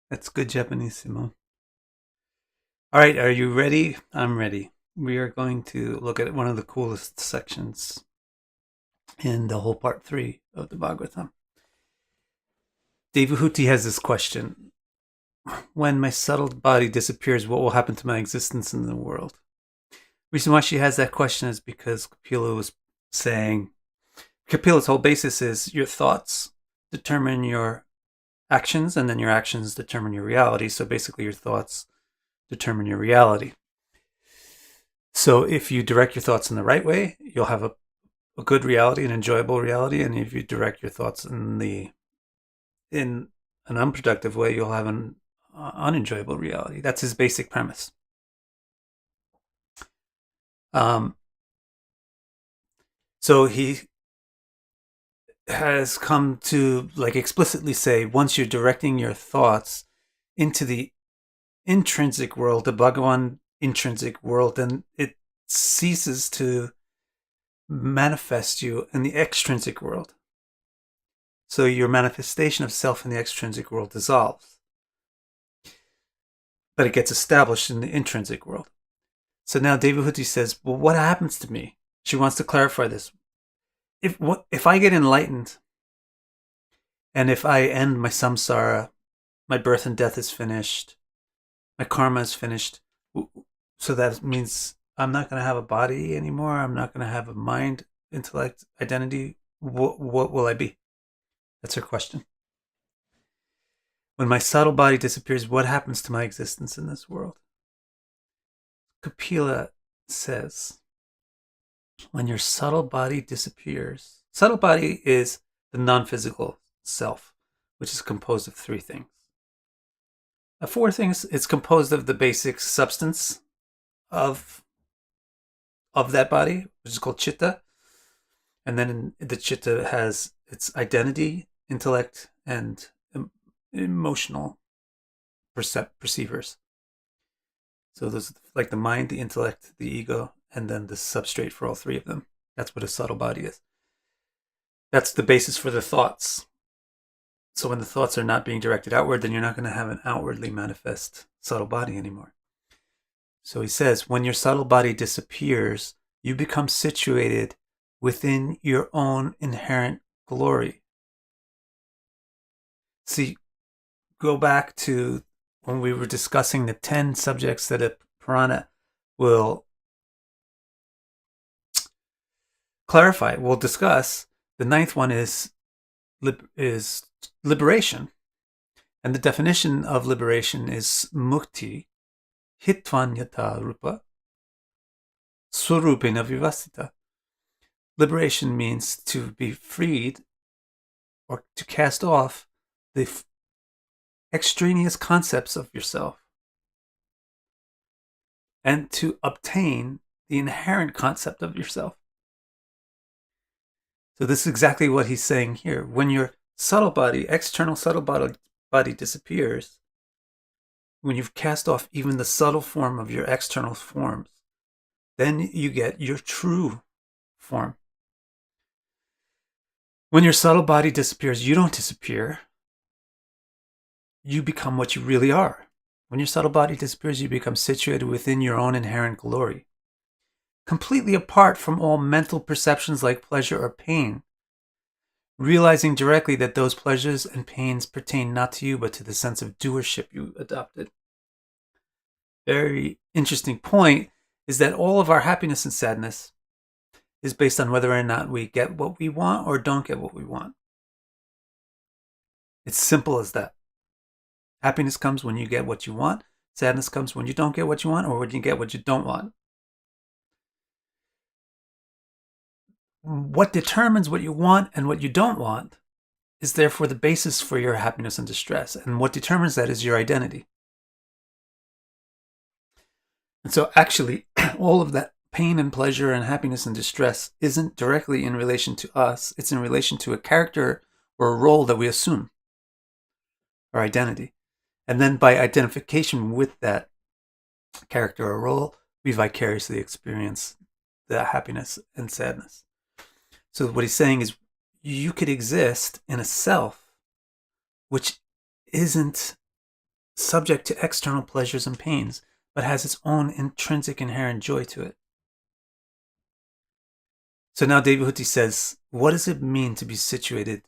That's good Japanese, Simone. All right, are you ready? I'm ready. We are going to look at one of the coolest sections in the whole part three of the Bhagavatam. Devahuti has this question. When my subtle body disappears, what will happen to my existence in the world? The reason why she has that question is because Kapila was saying, Kapila's whole basis is your thoughts determine your actions, and then your actions determine your reality. So basically, your thoughts determine your reality. So if you direct your thoughts in the right way, you'll have a good reality, an enjoyable reality. And if you direct your thoughts in an unproductive way, you'll have an unenjoyable reality. That's his basic premise. Um, so he has come to explicitly say, once you're directing your thoughts into the intrinsic world, the Bhagavan intrinsic world, then it ceases to manifest you in the extrinsic world. So your manifestation of self in the extrinsic world dissolves, but it gets established in the intrinsic world. So now Devahuti says, well, what happens to me? She wants to clarify this. If I get enlightened, and if I end my samsara, my birth and death is finished, my karma is finished, so that means I'm not going to have a body anymore. I'm not going to have a mind, intellect, identity. What will I be? That's her question. When my subtle body disappears, what happens to my existence in this world? Kapila says, when your subtle body disappears, subtle body is the non-physical self, which is composed of three things. Four things. It's composed of the basic substance of that body, which is called chitta. And then the chitta has its identity, intellect, and emotional perceivers. So there's like the mind, the intellect, the ego, and then the substrate for all three of them. That's what a subtle body is. That's the basis for the thoughts. So when the thoughts are not being directed outward, then you're not going to have an outwardly manifest subtle body anymore. So he says, when your subtle body disappears, you become situated within your own inherent glory. See, go back to when we were discussing the 10 subjects that a Purana will clarify, we'll discuss. The ninth one is liberation. And the definition of liberation is mukti, hitvanyata rupa, surupena vivasita. Liberation means to be freed or to cast off the extraneous concepts of yourself and to obtain the inherent concept of yourself. So this is exactly what he's saying here. When your subtle body, external subtle body disappears, when you've cast off even the subtle form of your external forms, then you get your true form. When your subtle body disappears, you don't disappear. You become what you really are. When your subtle body disappears, you become situated within your own inherent glory, completely apart from all mental perceptions like pleasure or pain, realizing directly that those pleasures and pains pertain not to you, but to the sense of doership you adopted. Very interesting point is that all of our happiness and sadness is based on whether or not we get what we want or don't get what we want. It's simple as that. Happiness comes when you get what you want. Sadness comes when you don't get what you want or when you get what you don't want. What determines what you want and what you don't want is therefore the basis for your happiness and distress. And what determines that is your identity. And so actually, all of that pain and pleasure and happiness and distress isn't directly in relation to us. It's in relation to a character or a role that we assume, our identity. And then by identification with that character or role, we vicariously experience the happiness and sadness. So what he's saying is you could exist in a self which isn't subject to external pleasures and pains, but has its own intrinsic inherent joy to it. So now Devahuti says, what does it mean to be situated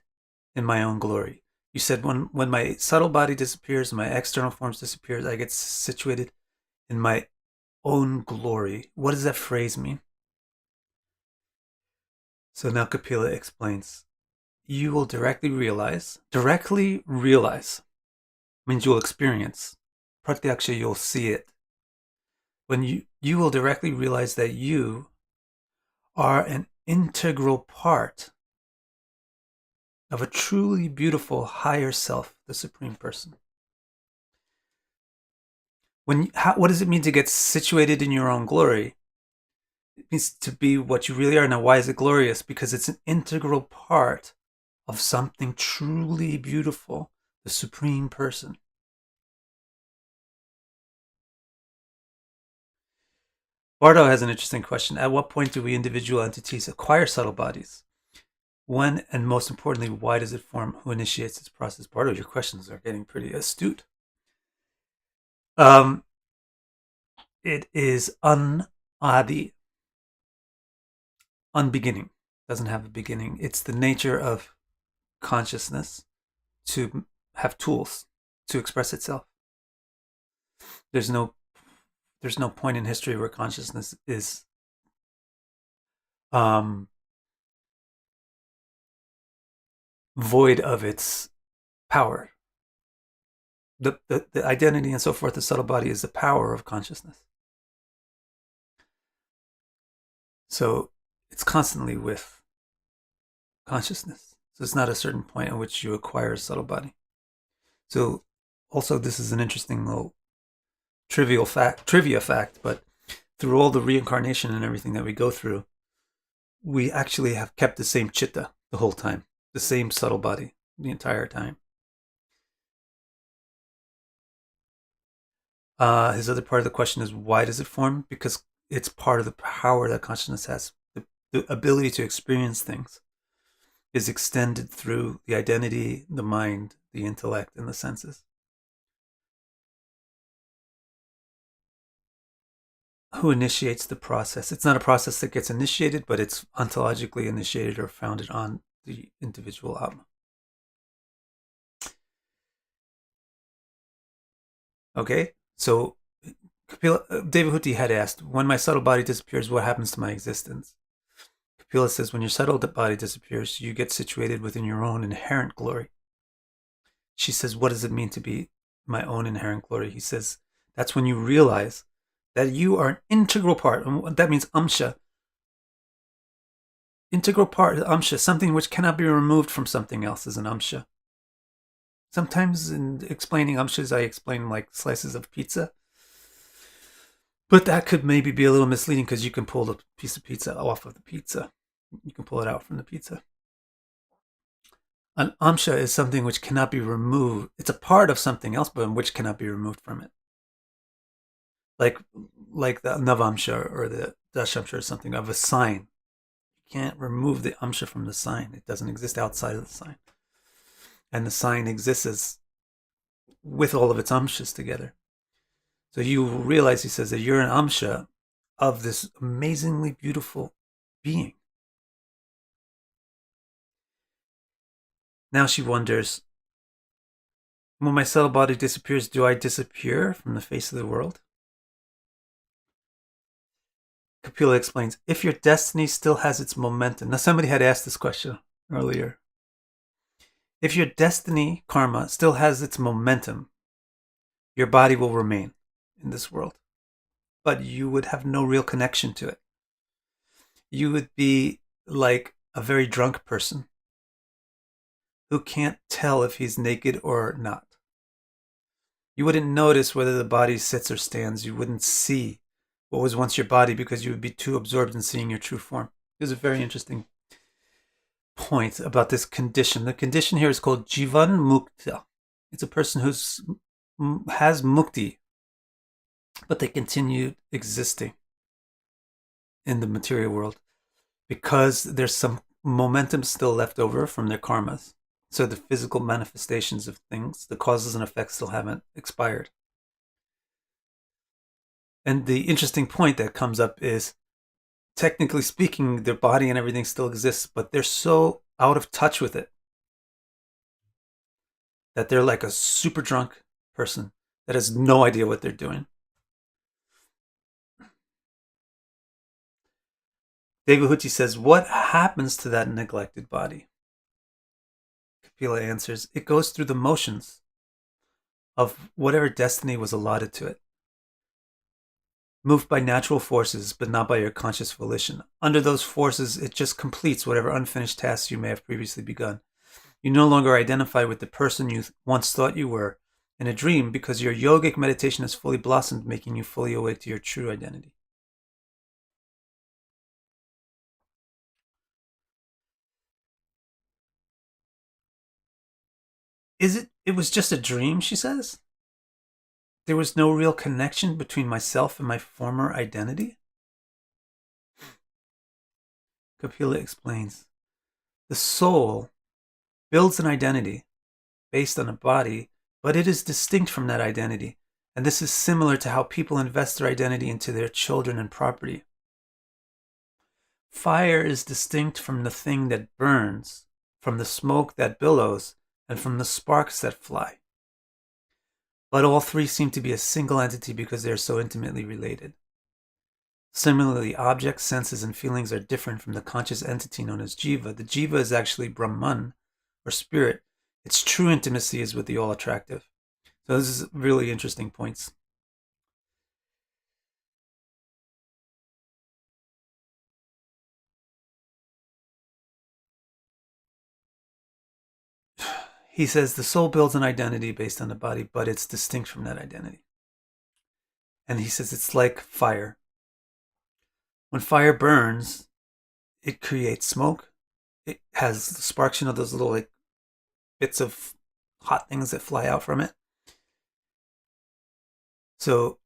in my own glory? You said when my subtle body disappears and my external forms disappears, I get situated in my own glory. What does that phrase mean? So now Kapila explains, you will directly realize means you'll experience. Pratyaksha, you'll see it. When you will directly realize that you are an integral part of a truly beautiful higher self, the Supreme Person. What does it mean to get situated in your own glory? It means to be what you really are. Now, why is it glorious? Because it's an integral part of something truly beautiful, the Supreme Person. Bardo has an interesting question. At what point do we individual entities acquire subtle bodies? When, and most importantly, why does it form? Who initiates this process? Bardo, your questions are getting pretty astute. It is unadi, unbeginning, doesn't have a beginning. It's the nature of consciousness to have tools to express itself. There's no point in history where consciousness is void of its power. The identity and so forth, the subtle body is the power of consciousness. So it's constantly with consciousness. So it's not a certain point at which you acquire a subtle body. So also this is an interesting little trivia fact, but through all the reincarnation and everything that we go through, we actually have kept the same chitta the whole time, the same subtle body the entire time. His other part of the question is, why does it form? Because it's part of the power that consciousness has. The ability to experience things is extended through the identity, the mind, the intellect, and the senses. Who initiates the process? It's not a process that gets initiated, but it's ontologically initiated or founded on the individual Atma. Okay, so Devahuti had asked, when my subtle body disappears, what happens to my existence? Kapila says, when your subtle body disappears, you get situated within your own inherent glory. She says, what does it mean to be my own inherent glory? He says, that's when you realize that you are an integral part. And that means amsha. Integral part, amsha, something which cannot be removed from something else is an amsha. Sometimes in explaining amshas, I explain like slices of pizza. But that could maybe be a little misleading because you can pull the piece of pizza off of the pizza. You can pull it out from the pizza. An amsha is something which cannot be removed. It's a part of something else, but which cannot be removed from it. Like the navamsha or the dashamsha or something of a sign. You can't remove the amsha from the sign. It doesn't exist outside of the sign. And the sign exists with all of its amshas together. So you realize, he says, that you're an amsha of this amazingly beautiful being. Now she wonders, when my subtle body disappears, do I disappear from the face of the world? Kapila explains, if your destiny still has its momentum. Now somebody had asked this question earlier. If your destiny, karma, still has its momentum, your body will remain in this world. But you would have no real connection to it. You would be like a very drunk person who can't tell if he's naked or not. You wouldn't notice whether the body sits or stands. You wouldn't see what was once your body because you would be too absorbed in seeing your true form. There's a very interesting point about this condition. The condition here is called Jivan Mukta. It's a person who has mukti, but they continue existing in the material world because there's some momentum still left over from their karmas. So the physical manifestations of things, the causes and effects still haven't expired. And the interesting point that comes up is, technically speaking, their body and everything still exists, but they're so out of touch with it that they're like a super drunk person that has no idea what they're doing. Devahuti says, what happens to that neglected body? Kapila answers, it goes through the motions of whatever destiny was allotted to it, moved by natural forces, but not by your conscious volition. Under those forces, it just completes whatever unfinished tasks you may have previously begun. You no longer identify with the person you once thought you were in a dream because your yogic meditation has fully blossomed, making you fully awake to your true identity. It was just a dream, she says? There was no real connection between myself and my former identity? Kapila explains, the soul builds an identity based on a body, but it is distinct from that identity. And this is similar to how people invest their identity into their children and property. Fire is distinct from the thing that burns, from the smoke that billows, and from the sparks that fly. But all three seem to be a single entity because they are so intimately related. Similarly, objects, senses, and feelings are different from the conscious entity known as jiva. The jiva is actually Brahman, or spirit. Its true intimacy is with the all-attractive. So this is really interesting points. He says the soul builds an identity based on the body, but it's distinct from that identity. And he says it's like fire. When fire burns, it creates smoke. It has sparks, those little like bits of hot things that fly out from it. So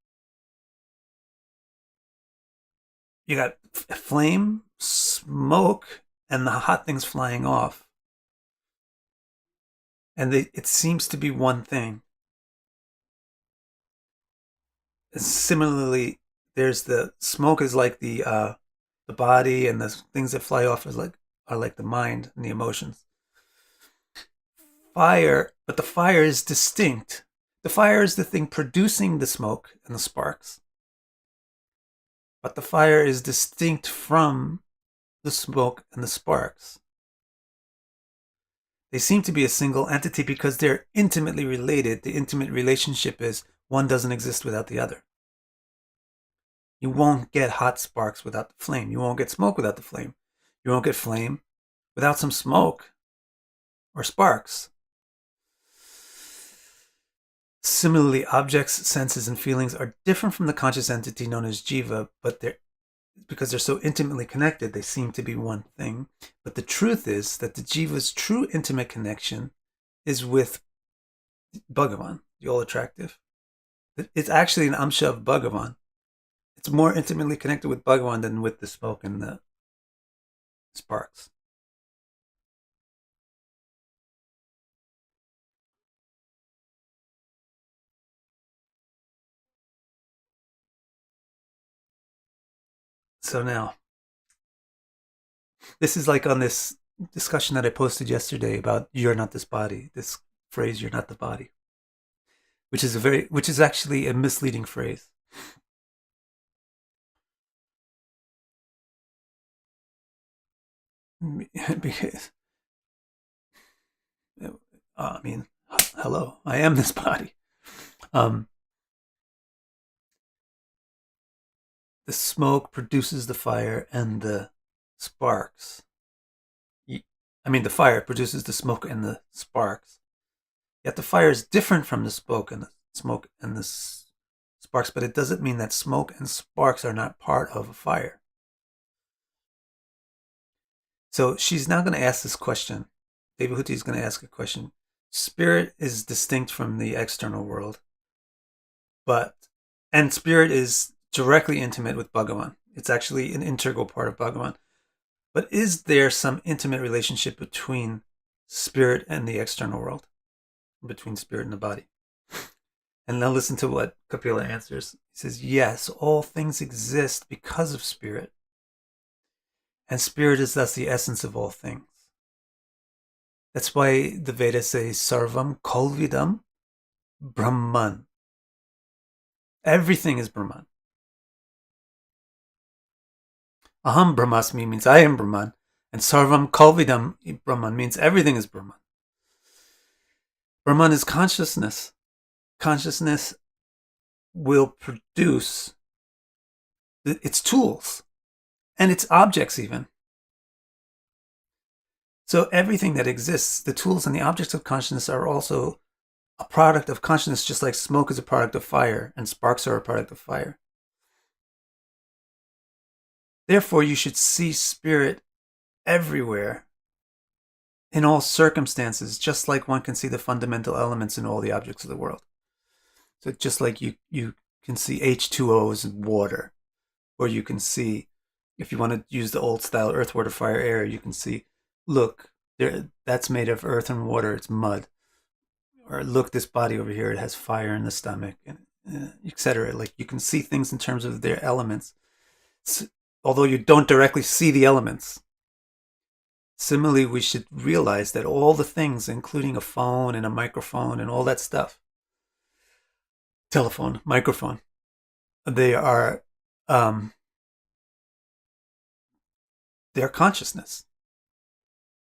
you got flame, smoke, and the hot things flying off. And it seems to be one thing. Similarly, there's the smoke is like the body, and the things that fly off are like the mind and the emotions. But the fire is distinct. The fire is the thing producing the smoke and the sparks. But the fire is distinct from the smoke and the sparks. They seem to be a single entity because they're intimately related. The intimate relationship is one doesn't exist without the other. You won't get hot sparks without the flame. You won't get smoke without the flame. You won't get flame without some smoke or sparks. Similarly, objects, senses, and feelings are different from the conscious entity known as jiva, but because they're so intimately connected, they seem to be one thing. But the truth is that the jiva's true intimate connection is with Bhagavan, the all-attractive. It's actually an amsha of Bhagavan. It's more intimately connected with Bhagavan than with the smoke and the sparks. So now, this is like on this discussion that I posted yesterday about you're not this body, this phrase, you're not the body, which is actually a misleading phrase. Because, hello, I am this body. The smoke produces the fire and the sparks. The fire produces the smoke and the sparks. Yet the fire is different from the smoke and the sparks, but it doesn't mean that smoke and sparks are not part of a fire. So she's now going to ask this question. Devahuti is going to ask a question. Spirit is distinct from the external world, and spirit is directly intimate with Bhagavan. It's actually an integral part of Bhagavan. But is there some intimate relationship between spirit and the external world, between spirit and the body. And now listen to what Kapila answers. He says, yes, all things exist because of spirit, and spirit is thus the essence of all things. That's why the Vedas say, Sarvam Kolvidam Brahman. Everything is Brahman. Aham Brahmasmi means I am Brahman, and Sarvam Kolvidam Brahman means everything is Brahman. Brahman is consciousness. Consciousness will produce its tools and its objects even. So everything that exists, the tools and the objects of consciousness are also a product of consciousness, just like smoke is a product of fire and sparks are a product of fire. Therefore, you should see spirit everywhere, in all circumstances, just like one can see the fundamental elements in all the objects of the world. So just like you can see H2O in water, or you can see, if you want to use the old style earth, water, fire, air, you can see, look, that's made of earth and water, it's mud. Or look, this body over here, it has fire in the stomach, and etc. Like you can see things in terms of their elements, although you don't directly see the elements. Similarly, we should realize that all the things, including a phone and a microphone and all that stuff, telephone, microphone, they are they're consciousness.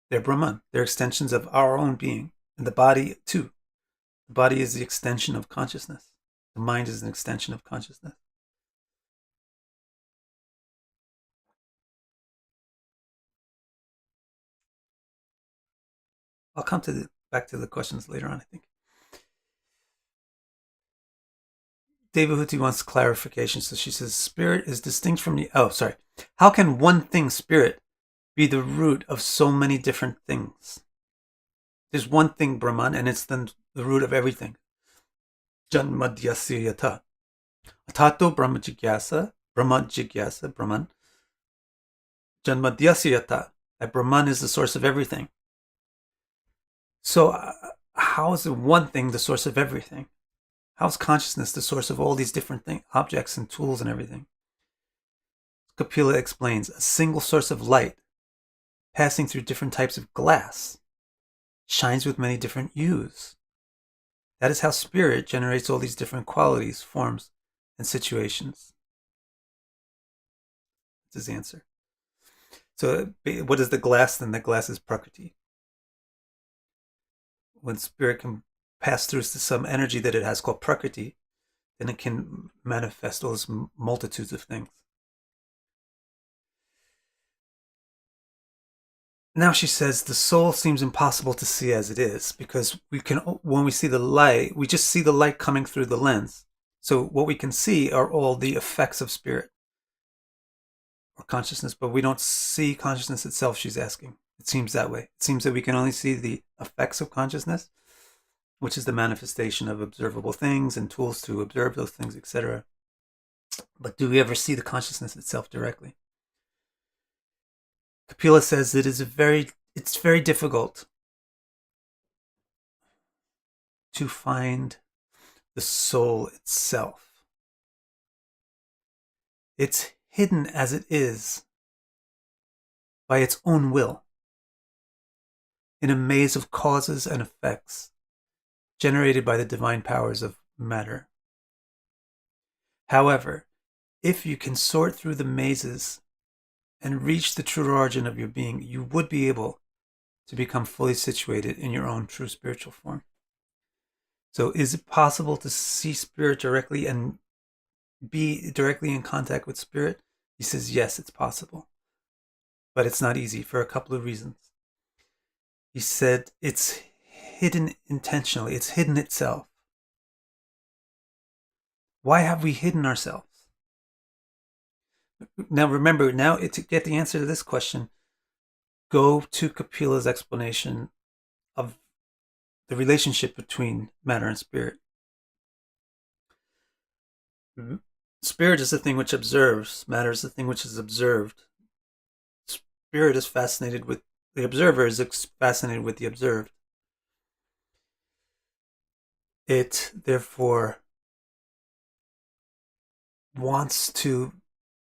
They're Brahman. They're extensions of our own being. And the body, too. The body is the extension of consciousness. The mind is an extension of consciousness. I'll come back to the questions later on, I think. Devahuti wants clarification. So she says, spirit is distinct from the... Oh, sorry. How can one thing, spirit, be the root of so many different things? There's one thing, Brahman, and it's the root of everything. Janmadyasya yata. Atato Brahma Jigyasa, Brahman. Janmadyasya yata. That Brahman is the source of everything. So how is the one thing the source of everything? How is consciousness the source of all these different objects and tools and everything? Kapila explains, a single source of light passing through different types of glass shines with many different hues. That is how spirit generates all these different qualities, forms, and situations. That's his answer. So what is the glass? Then the glass is Prakriti. When spirit can pass through some energy that it has called Prakriti, then it can manifest all those multitudes of things. Now she says the soul seems impossible to see as it is, because when we see the light, we just see the light coming through the lens. So what we can see are all the effects of spirit or consciousness, but we don't see consciousness itself, she's asking. It seems that way. It seems that we can only see the effects of consciousness, which is the manifestation of observable things and tools to observe those things, etc. But do we ever see the consciousness itself directly? Kapila says that it's very difficult to find the soul itself. It's hidden as it is by its own will in a maze of causes and effects generated by the divine powers of matter. However, if you can sort through the mazes and reach the true origin of your being, you would be able to become fully situated in your own true spiritual form. So is it possible to see spirit directly and be directly in contact with spirit? He says, yes, it's possible. But it's not easy for a couple of reasons. He said it's hidden intentionally. It's hidden itself. Why have we hidden ourselves? Now remember, to get the answer to this question, go to Kapila's explanation of the relationship between matter and spirit. Spirit is the thing which observes. Matter is the thing which is observed. Spirit is fascinated with the observer is fascinated with the observed, it therefore wants to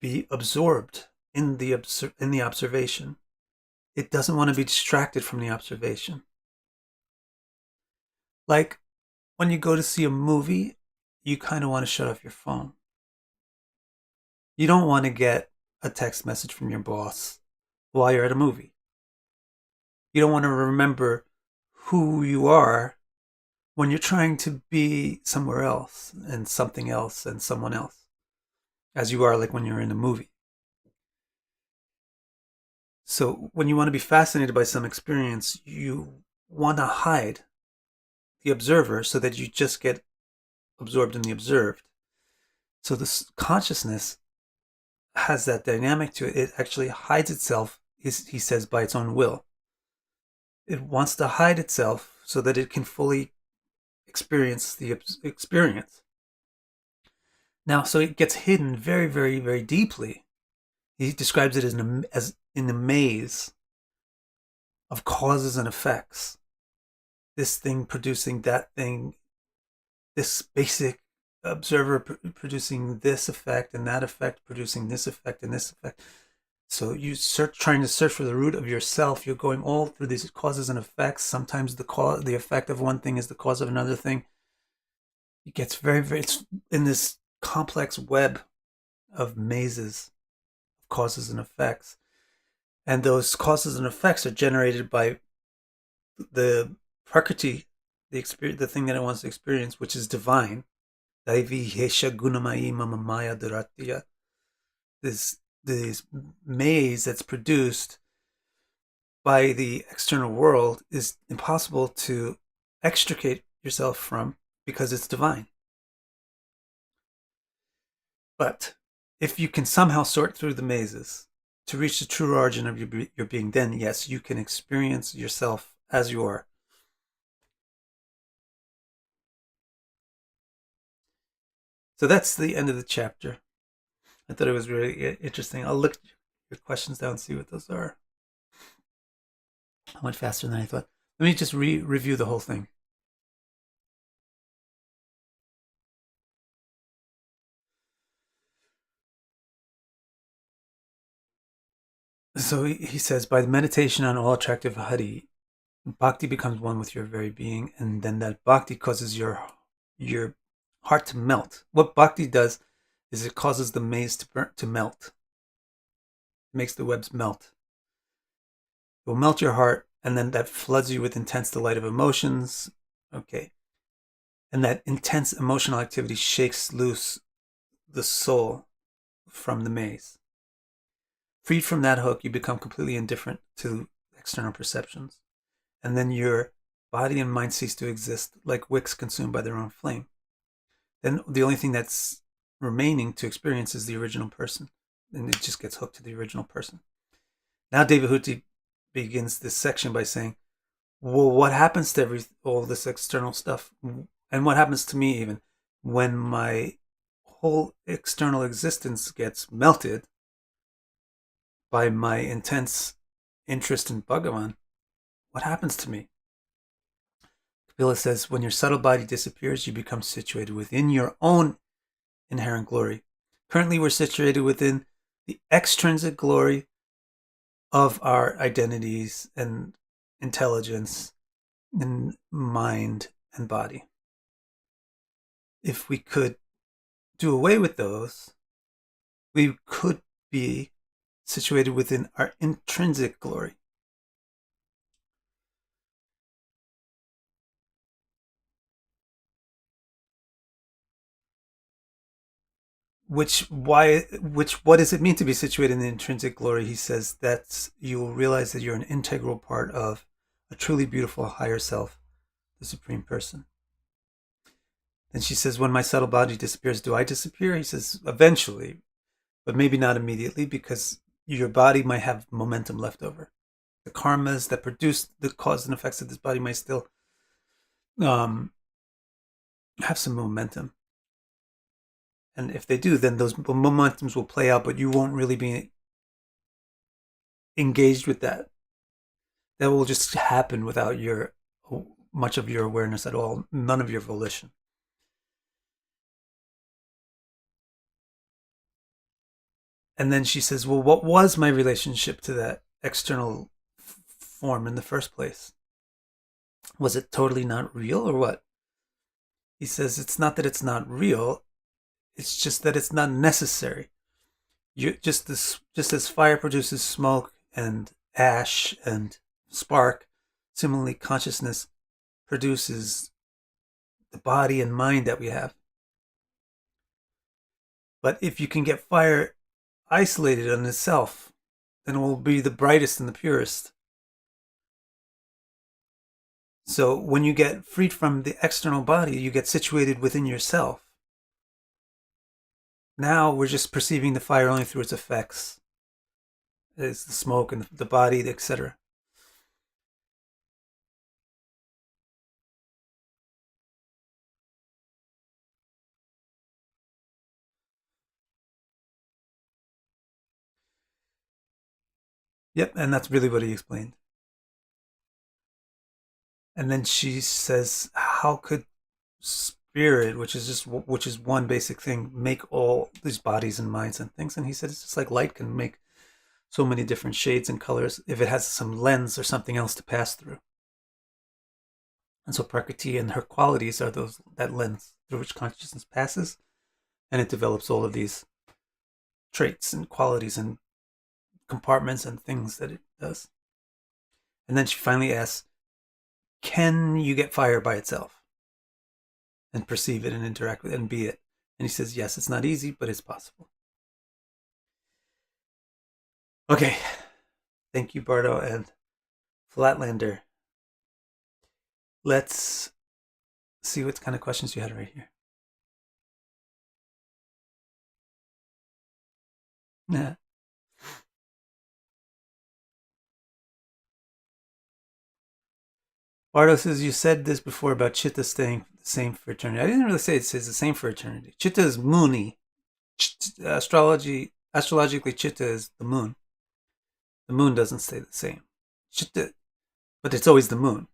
be absorbed in the observation. It doesn't want to be distracted from the observation. Like when you go to see a movie, you kind of want to shut off your phone. You don't want to get a text message from your boss while you're at a movie. You don't want to remember who you are when you're trying to be somewhere else and something else and someone else, as you are like when you're in a movie. So when you want to be fascinated by some experience, you want to hide the observer so that you just get absorbed in the observed. So this consciousness has that dynamic to it. It actually hides itself, he says, by its own will. It wants to hide itself so that it can fully experience the experience. Now, so it gets hidden very, very, very deeply. He describes it as in a maze of causes and effects. This thing producing that thing, this basic observer producing this effect, and that effect producing this effect and this effect. So you trying to search for the root of yourself. You're going all through these causes and effects. Sometimes the effect of one thing is the cause of another thing. It gets very, very, it's in this complex web of mazes, causes and effects. And those causes and effects are generated by the prakriti, the thing that it wants to experience, which is divine. This maze that's produced by the external world is impossible to extricate yourself from because it's divine. But if you can somehow sort through the mazes to reach the true origin of your being, then yes, you can experience yourself as you are. So that's the end of the chapter. I thought it was really interesting. I'll look your questions down and see what those are. I went faster than I thought. Let me just review the whole thing. So he says, by the meditation on all attractive Hari, bhakti becomes one with your very being, and then that bhakti causes your heart to melt. What bhakti does is it causes the maze to melt. It makes the webs melt. It will melt your heart, and then that floods you with intense delight of emotions. Okay. And that intense emotional activity shakes loose the soul from the maze. Freed from that hook, you become completely indifferent to external perceptions. And then your body and mind cease to exist like wicks consumed by their own flame. Then the only thing that's remaining to experience is the original person. And it just gets hooked to the original person. Now Devahuti begins this section by saying, well, what happens to all this external stuff? And what happens to me even when my whole external existence gets melted by my intense interest in Bhagavan? What happens to me? Kapila says, when your subtle body disappears, you become situated within your own inherent glory. Currently, we're situated within the extrinsic glory of our identities and intelligence and mind and body. If we could do away with those, we could be situated within our intrinsic glory. What does it mean to be situated in the intrinsic glory? He says that you will realize that you're an integral part of a truly beautiful higher self, the Supreme Person. Then she says, when my subtle body disappears, do I disappear? He says, eventually, but maybe not immediately, because your body might have momentum left over. The karmas that produce the cause and effects of this body might still have some momentum. And if they do, then those momentums will play out, but you won't really be engaged with that. that will just happen without much of your awareness at all, none of your volition. And then she says, well, what was my relationship to that external form in the first place? Was it totally not real or what? He says, it's not that it's not real, it's just that it's not necessary. Just as fire produces smoke and ash and spark, similarly consciousness produces the body and mind that we have. But if you can get fire isolated on itself, then it will be the brightest and the purest. So when you get freed from the external body, you get situated within yourself. Now we're just perceiving the fire only through its effects. It's the smoke and the body, etc. Yep, and that's really what he explained. And then she says, how could spirit, which is one basic thing, make all these bodies and minds and things? And he said, it's just like light can make so many different shades and colors if it has some lens or something else to pass through. And so Prakriti and her qualities are that lens through which consciousness passes, and it develops all of these traits and qualities and compartments and things that it does. And then she finally asks, can you get fire by itself and perceive it and interact with it and be it? And he says, yes, it's not easy, but it's possible. Okay. Thank you, Bardo and Flatlander. Let's see what kind of questions you had right here. Yeah. Bardo says, you said this before about Chitta staying the same for eternity. I didn't really say it says the same for eternity. Chitta is moony. Astrologically, Chitta is the moon. The moon doesn't stay the same. Chitta, but it's always the moon.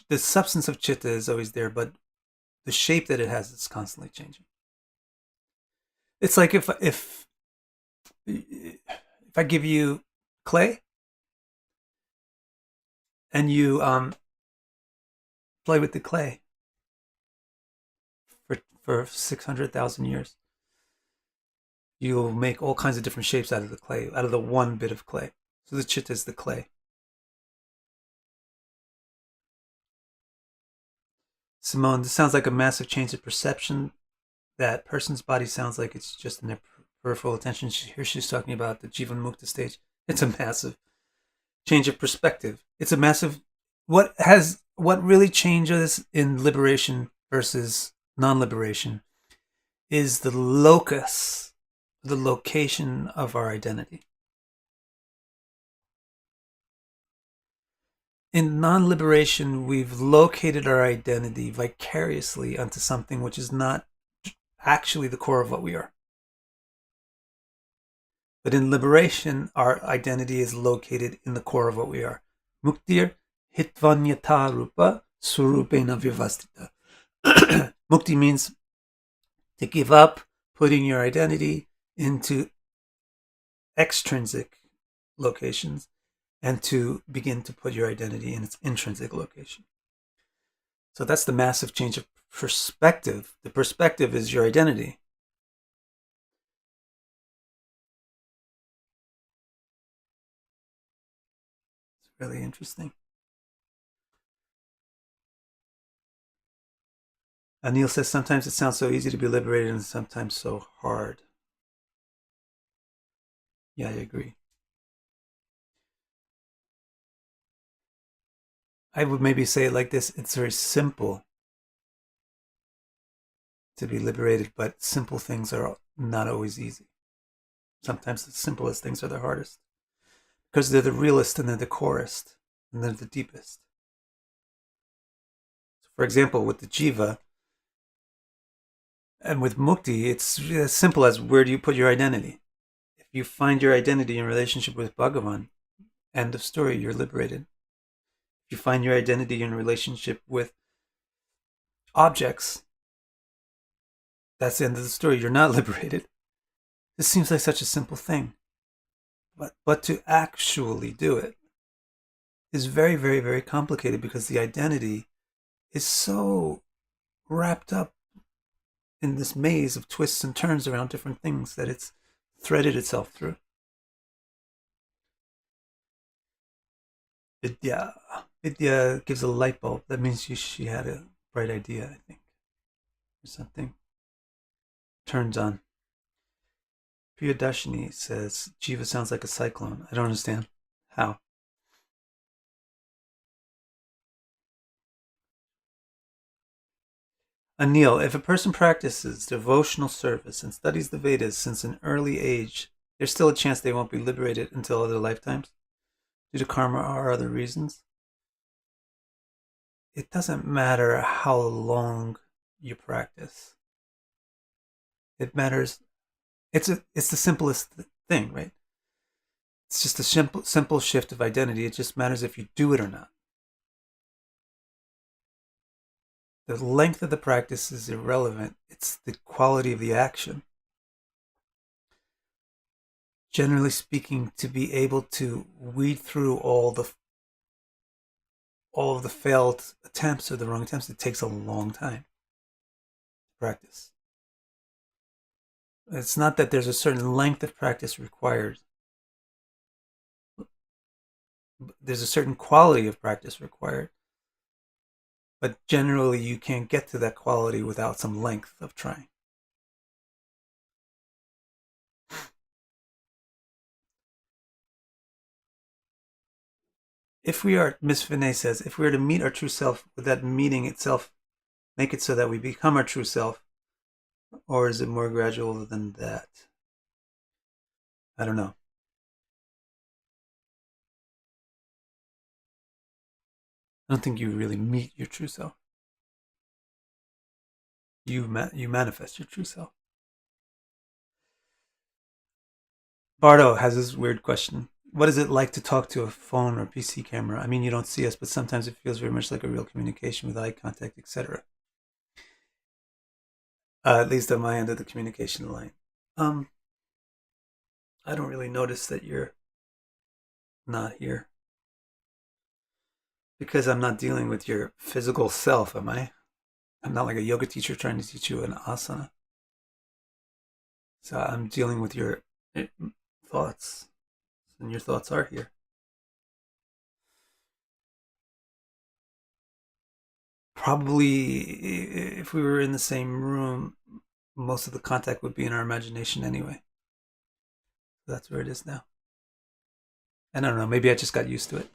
The substance of Chitta is always there, but the shape that it has is constantly changing. It's like if I give you clay and you play with the clay for 600,000 years, you'll make all kinds of different shapes out of the clay, out of the one bit of clay. So the Chitta is the clay. Simone, this sounds like a massive change of perception. That person's body sounds like it's just in their peripheral attention. Here she's talking about the Jivan Mukta stage. It's a massive change of perspective. It's a massive... What really changes in liberation versus non-liberation is the locus, the location of our identity. In non-liberation, we've located our identity vicariously onto something which is not actually the core of what we are. But in liberation, our identity is located in the core of what we are. Muktir hitvanyata rupa surupena vivastita. Mukti means to give up putting your identity into extrinsic locations and to begin to put your identity in its intrinsic location. So that's the massive change of perspective. The perspective is your identity. It's really interesting. Anil says, sometimes it sounds so easy to be liberated and sometimes so hard. Yeah, I agree. I would maybe say it like this. It's very simple to be liberated, but simple things are not always easy. Sometimes the simplest things are the hardest because they're the realest and they're the corest and they're the deepest. So for example, with the jiva and with mukti, it's as simple as where do you put your identity? If you find your identity in relationship with Bhagavan, End of story. You're liberated. If you find your identity in relationship with objects, that's the end of the story. You're not liberated. This seems like such a simple thing. But to actually do it is very, very, very complicated because the identity is so wrapped up in this maze of twists and turns around different things that it's threaded itself through. Vidya. Vidya gives a light bulb. That means she had a bright idea, I think. Or something. Turns on. Priyadashini says, Jiva sounds like a cyclone. I don't understand. How? Anil, if a person practices devotional service and studies the Vedas since an early age, there's still a chance they won't be liberated until other lifetimes? Due to karma or other reasons? It doesn't matter how long you practice. It matters. It's the simplest thing, right? It's just a simple shift of identity. It just matters if you do it or not. The length of the practice is irrelevant. It's the quality of the action. Generally speaking, to be able to weed through all of the failed attempts or the wrong attempts, it takes a long time to practice. It's not that there's a certain length of practice required. There's a certain quality of practice required. But generally, you can't get to that quality without some length of trying. If we are, Miss Vinay says, if we are to meet our true self, would that meeting itself make it so that we become our true self? Or is it more gradual than that? I don't know. I don't think you really meet your true self. You manifest your true self. Bardo has this weird question. What is it like to talk to a phone or PC camera? I mean, you don't see us, but sometimes it feels very much like a real communication with eye contact, etc. At least on my end of the communication line. I don't really notice that you're not here. Because I'm not dealing with your physical self, am I? I'm not like a yoga teacher trying to teach you an asana. So I'm dealing with your thoughts. And your thoughts are here. Probably, if we were in the same room, most of the contact would be in our imagination anyway. So that's where it is now. And I don't know, maybe I just got used to it.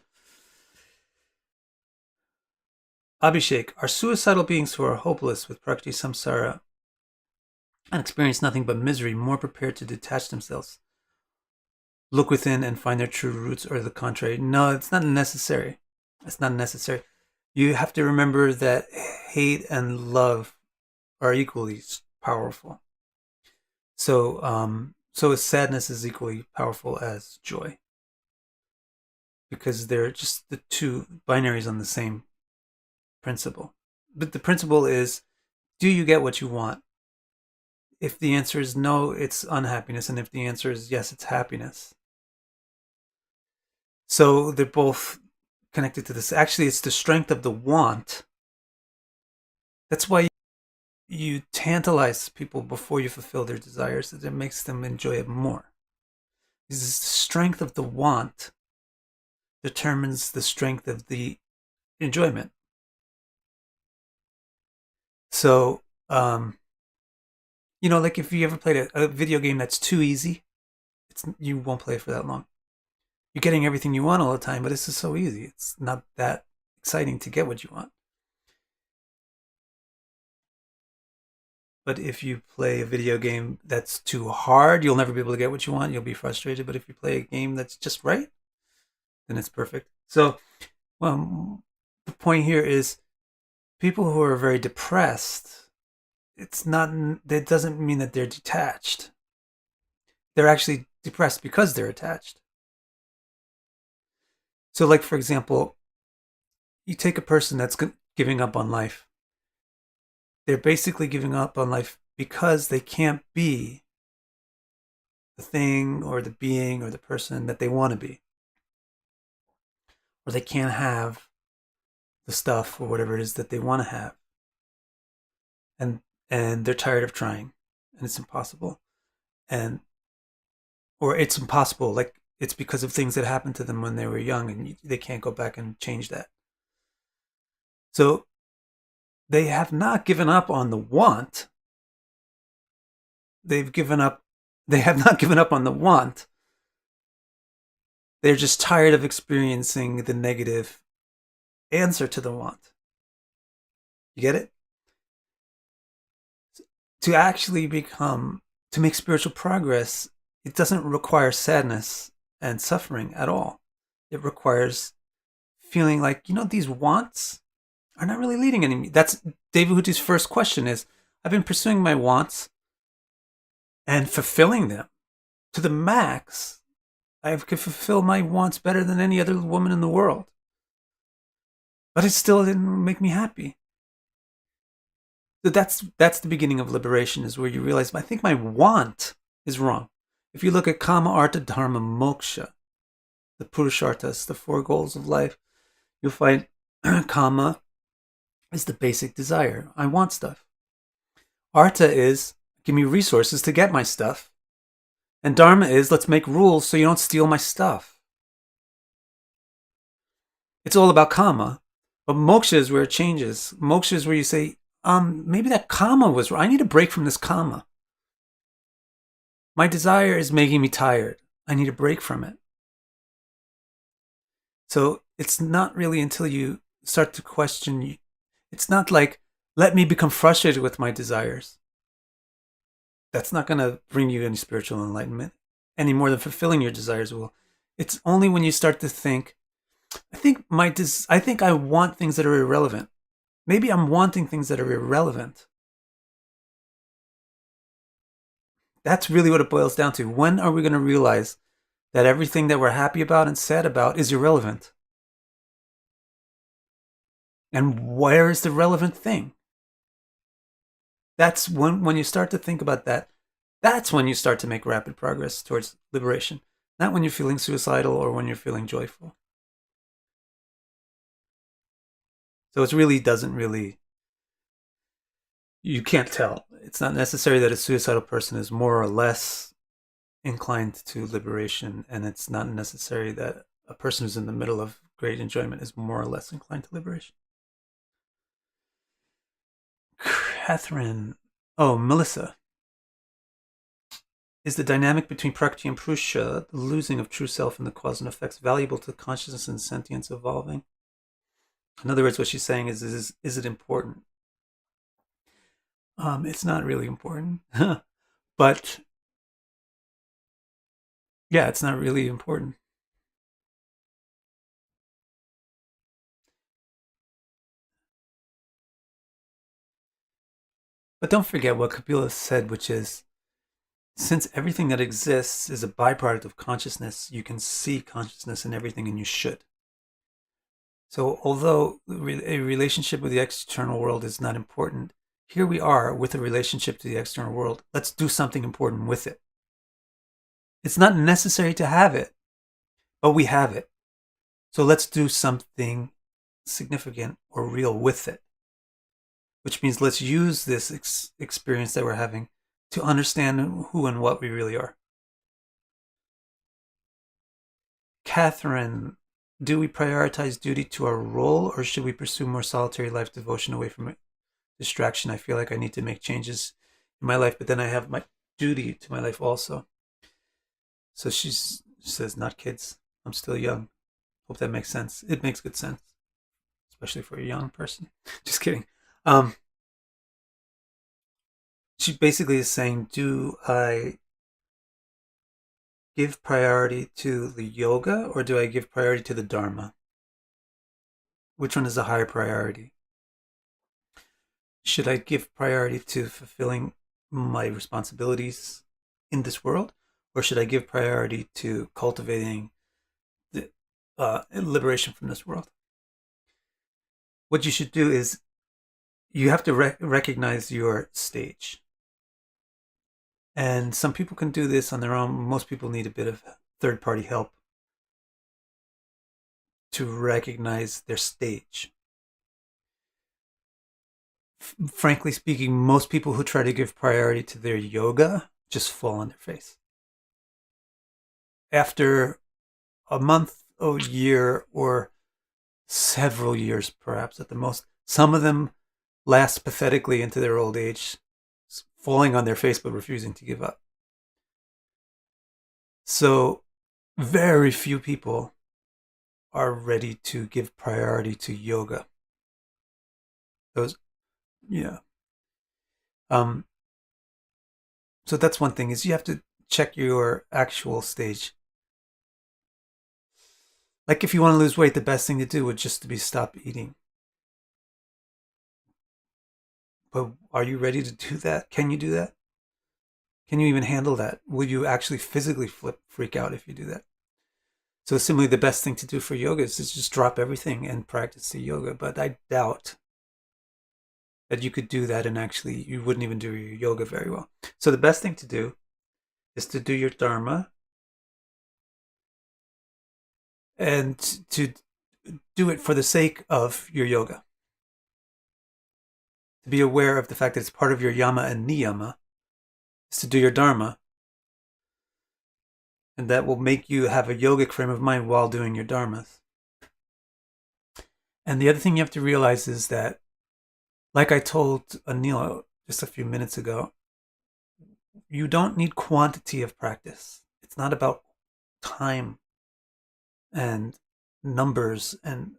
Abhishek, are suicidal beings who are hopeless with Prakriti Samsara and experience nothing but misery more prepared to detach themselves, look within and find their true roots, or the contrary? No, it's not necessary. It's not necessary. You have to remember that hate and love are equally powerful. So sadness is equally powerful as joy. Because they're just the two binaries on the same principle. But the principle is, do you get what you want? If the answer is no, it's unhappiness. And if the answer is yes, it's happiness. So they're both connected to this. Actually, it's the strength of the want. That's why you tantalize people before you fulfill their desires. It makes them enjoy it more. Because the strength of the want determines the strength of the enjoyment. So, like if you ever played a video game that's too easy, you won't play it for that long. You're getting everything you want all the time, but this is so easy. It's not that exciting to get what you want. But if you play a video game that's too hard, you'll never be able to get what you want. You'll be frustrated. But if you play a game that's just right, then it's perfect. So, the point here is people who are very depressed, that doesn't mean that they're detached. They're actually depressed because they're attached. So, like, for example, you take a person that's giving up on life. They're basically giving up on life because they can't be the thing or the being or the person that they want to be. Or they can't have the stuff or whatever it is that they want to have. And they're tired of trying. And it's impossible. Or it's impossible. Like, it's because of things that happened to them when they were young and they can't go back and change that. So they have not given up on the want. They have not given up on the want. They're just tired of experiencing the negative answer to the want. You get it? To make spiritual progress, it doesn't require sadness and suffering at all. It requires feeling like, these wants are not really leading anywhere. That's David Huti's first question is, I've been pursuing my wants and fulfilling them to the max. I could fulfill my wants better than any other woman in the world. But it still didn't make me happy. So that's the beginning of liberation, is where you realize, I think my want is wrong. If you look at Kama, Artha, Dharma, Moksha, the Purusharthas, the 4 goals of life, you'll find Kama is the basic desire. I want stuff. Artha is, give me resources to get my stuff. And Dharma is, let's make rules so you don't steal my stuff. It's all about Kama. But Moksha is where it changes. Moksha is where you say, maybe that Kama was wrong. I need a break from this Kama. My desire is making me tired. I need a break from it. So it's not really until you start to question, it's not like, let me become frustrated with my desires. That's not going to bring you any spiritual enlightenment any more than fulfilling your desires will. It's only when you start to think, I think I want things that are irrelevant. Maybe I'm wanting things that are irrelevant. That's really what it boils down to. When are we going to realize that everything that we're happy about and sad about is irrelevant? And where is the relevant thing? That's when you start to think about that. That's when you start to make rapid progress towards liberation. Not when you're feeling suicidal or when you're feeling joyful. So it really doesn't you can't tell. It's not necessary that a suicidal person is more or less inclined to liberation, and it's not necessary that a person who's in the middle of great enjoyment is more or less inclined to liberation. Melissa. Is the dynamic between Prakriti and Purusha, the losing of true self and the cause and effects, valuable to consciousness and sentience evolving? In other words, what she's saying is it important? It's not really important. But yeah, it's not really important. But don't forget what Kapila said, which is, since everything that exists is a byproduct of consciousness, you can see consciousness in everything, and you should. So although a relationship with the external world is not important, here we are with a relationship to the external world. Let's do something important with it. It's not necessary to have it, but we have it. So let's do something significant or real with it. Which means let's use this experience that we're having to understand who and what we really are. Catherine, do we prioritize duty to our role, or should we pursue more solitary life devotion away from distraction? I feel like I need to make changes in my life, but then I have my duty to my life also. So she says, not kids. I'm still young. Hope that makes sense. It makes good sense, especially for a young person. Just kidding. She basically is saying, do I give priority to the yoga, or do I give priority to the Dharma? Which one is a higher priority? Should I give priority to fulfilling my responsibilities in this world, or should I give priority to cultivating liberation from this world. What you should do is you have to recognize your stage. And some people can do this on their own. Most people need a bit of third-party help to recognize their stage. Frankly speaking, most people who try to give priority to their yoga just fall on their face. After a month, a year, or several years, perhaps at the most, some of them last pathetically into their old age, falling on their face but refusing to give up. So very few people are ready to give priority to yoga. So that's one thing, is you have to check your actual stage. Like if you want to lose weight, the best thing to do would just to be stop eating. But are you ready to do that? Can you do that? Can you even handle that? Will you actually physically freak out if you do that? So similarly, the best thing to do for yoga is to just drop everything and practice the yoga. But I doubt that you could do that and actually you wouldn't even do your yoga very well. So the best thing to do is to do your dharma and to do it for the sake of your yoga. To be aware of the fact that it's part of your yama and niyama is to do your dharma. And that will make you have a yogic frame of mind while doing your dharmas. And the other thing you have to realize is that, like I told Anil just a few minutes ago, you don't need quantity of practice. It's not about time and numbers and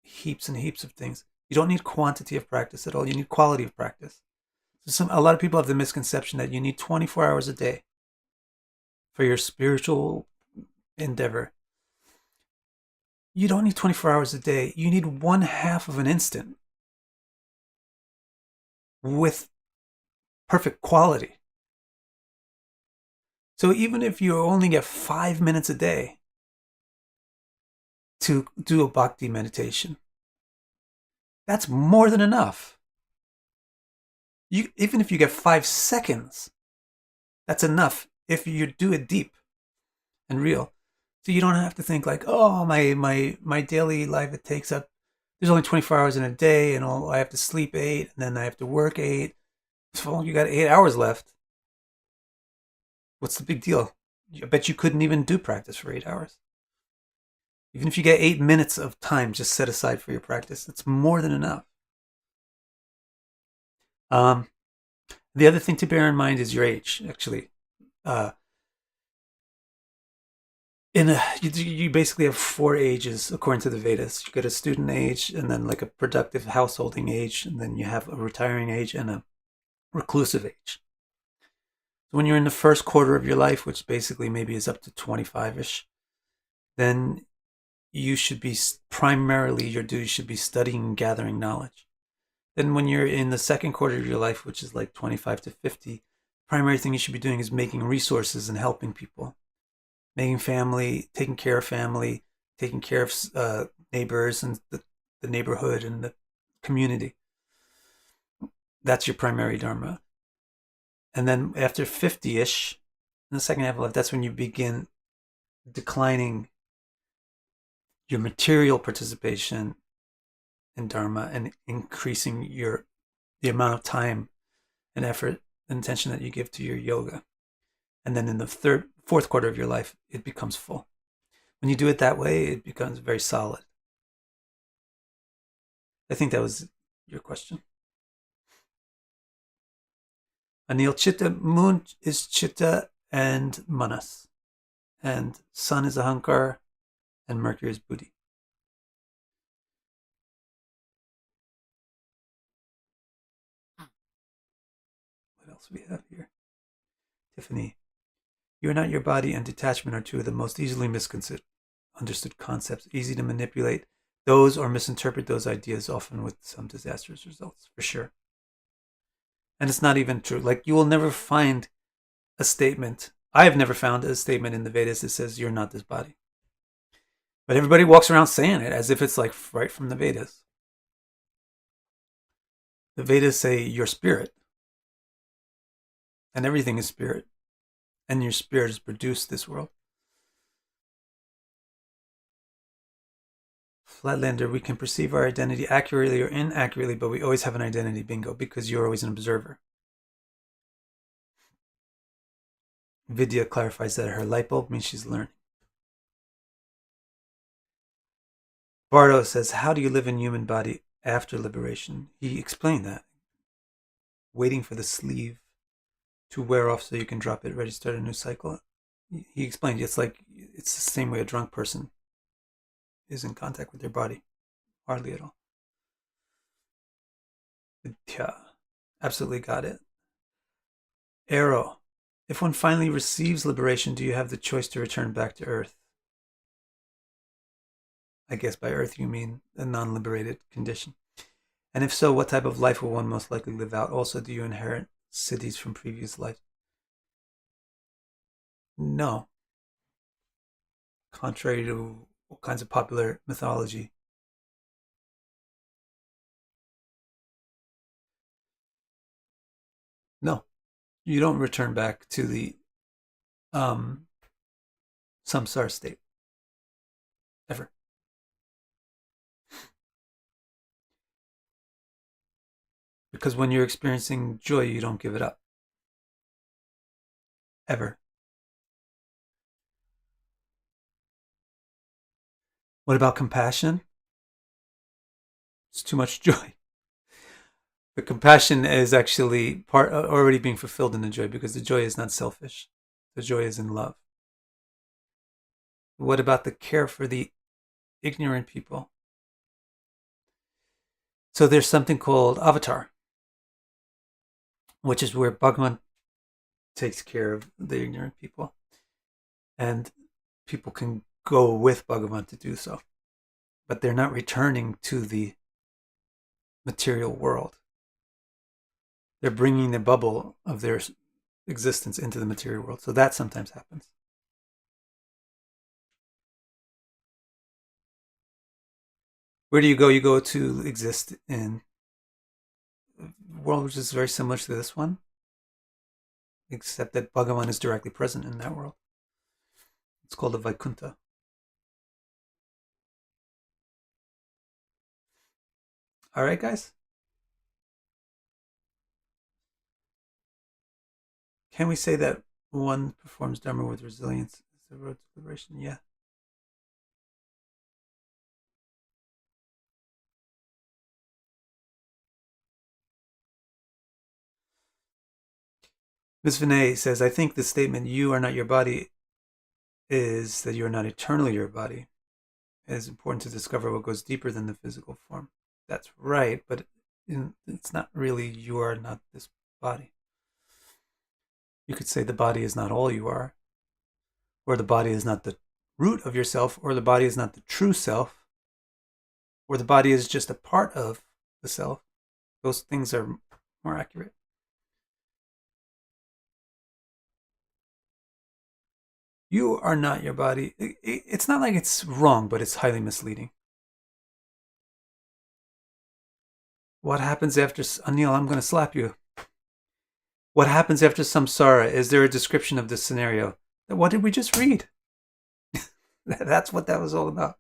heaps of things. You don't need quantity of practice at all. You need quality of practice. So a lot of people have the misconception that you need 24 hours a day for your spiritual endeavor. You don't need 24 hours a day. You need 1/2 of an instant with perfect quality. So even if you only get 5 minutes a day to do a bhakti meditation, that's more than enough. Even if you get 5 seconds, that's enough if you do it deep and real. So you don't have to think like, oh, my daily life, it takes up, there's only 24 hours in a day and I have to sleep 8 and then I have to work 8. So you got 8 hours left. What's the big deal? I bet you couldn't even do practice for 8 hours. Even if you get 8 minutes of time just set aside for your practice, it's more than enough. The other thing to bear in mind is your age, actually. You basically have 4 ages according to the Vedas. You get a student age, and then like a productive householding age, and then you have a retiring age and a reclusive age. So when you're in the first quarter of your life, which basically maybe is up to 25-ish, then you should be primarily, your duty should be studying and gathering knowledge. Then when you're in the second quarter of your life, which is like 25 to 50, primary thing you should be doing is making resources and helping people. Making family, taking care of family, taking care of neighbors and the neighborhood and the community. That's your primary dharma. And then after 50-ish, in the second half of life, that's when you begin declining your material participation in dharma and increasing the amount of time and effort and attention that you give to your yoga. And then in the fourth quarter of your life, it becomes full. When you do it that way, it becomes very solid. I think that was your question. Anil, Chitta, moon is Chitta and Manas. And sun is Ahankar and Mercury is Buddhi. What else we have here? Tiffany. You are not your body and detachment are two of the most easily misunderstood concepts, easy to manipulate those or misinterpret those ideas, often with some disastrous results, for sure. And it's not even true. Like, you will never find a statement. I have never found a statement in the Vedas that says you're not this body. But everybody walks around saying it as if it's like right from the Vedas. The Vedas say your spirit, and everything is spirit, and your spirit has produced this world. Flatlander, we can perceive our identity accurately or inaccurately, but we always have an identity, bingo, because you're always an observer. Vidya clarifies that her light bulb means she's learning. Bardo says, how do you live in human body after liberation? He explained that. Waiting for the sleeve to wear off so you can drop it, ready to start a new cycle. He explained it's like it's the same way a drunk person is in contact with their body. Hardly at all. Yeah, absolutely got it. Arrow, if one finally receives liberation, do you have the choice to return back to Earth? I guess by Earth you mean a non-liberated condition. And if so, what type of life will one most likely live out? Also, do you inherit cities from previous lives? No. Contrary to all kinds of popular mythology. No. You don't return back to the samsara state. Ever. Because when you're experiencing joy, you don't give it up. Ever. What about compassion? It's too much joy. The compassion is actually part already being fulfilled in the joy, because the joy is not selfish. The joy is in love. What about the care for the ignorant people? So there's something called avatar, which is where Bhagavan takes care of the ignorant people. And people can go with Bhagavan to do so. But they're not returning to the material world. They're bringing the bubble of their existence into the material world. So that sometimes happens. Where do you go? You go to exist in a world which is very similar to this one, except that Bhagavan is directly present in that world. It's called the Vaikuntha. All right, guys? Can we say that one performs Dharma with resilience is the road to liberation? Yeah. Ms. Vinay says, I think the statement, you are not your body, is that you are not eternally your body. It is important to discover what goes deeper than the physical form. That's right, but it's not really you are not this body. You could say the body is not all you are, or the body is not the root of yourself, or the body is not the true self, or the body is just a part of the self. Those things are more accurate. You are not your body. It's not like it's wrong, but it's highly misleading. What happens after, Anil, I'm going to slap you. What happens after samsara? Is there a description of this scenario? What did we just read? That's what that was all about.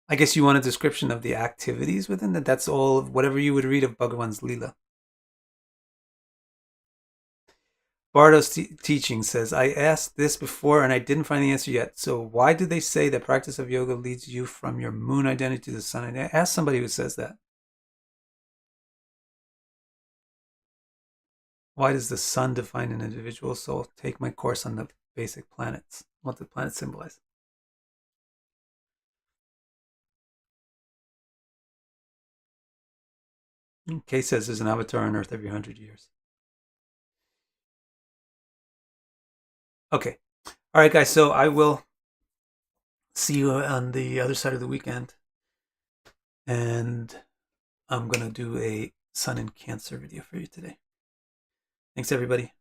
I guess you want a description of the activities within that. That's all of whatever you would read of Bhagavan's Leela. Bardo's teaching says, I asked this before and I didn't find the answer yet. So why do they say that practice of yoga leads you from your moon identity to the sun identity? Ask somebody who says that. Why does the sun define an individual soul? Take my course on the basic planets. What do planets symbolize? Kay says there's an avatar on Earth every 100 years. Okay. All right, guys. So I will see you on the other side of the weekend. And I'm going to do a Sun in Cancer video for you today. Thanks, everybody.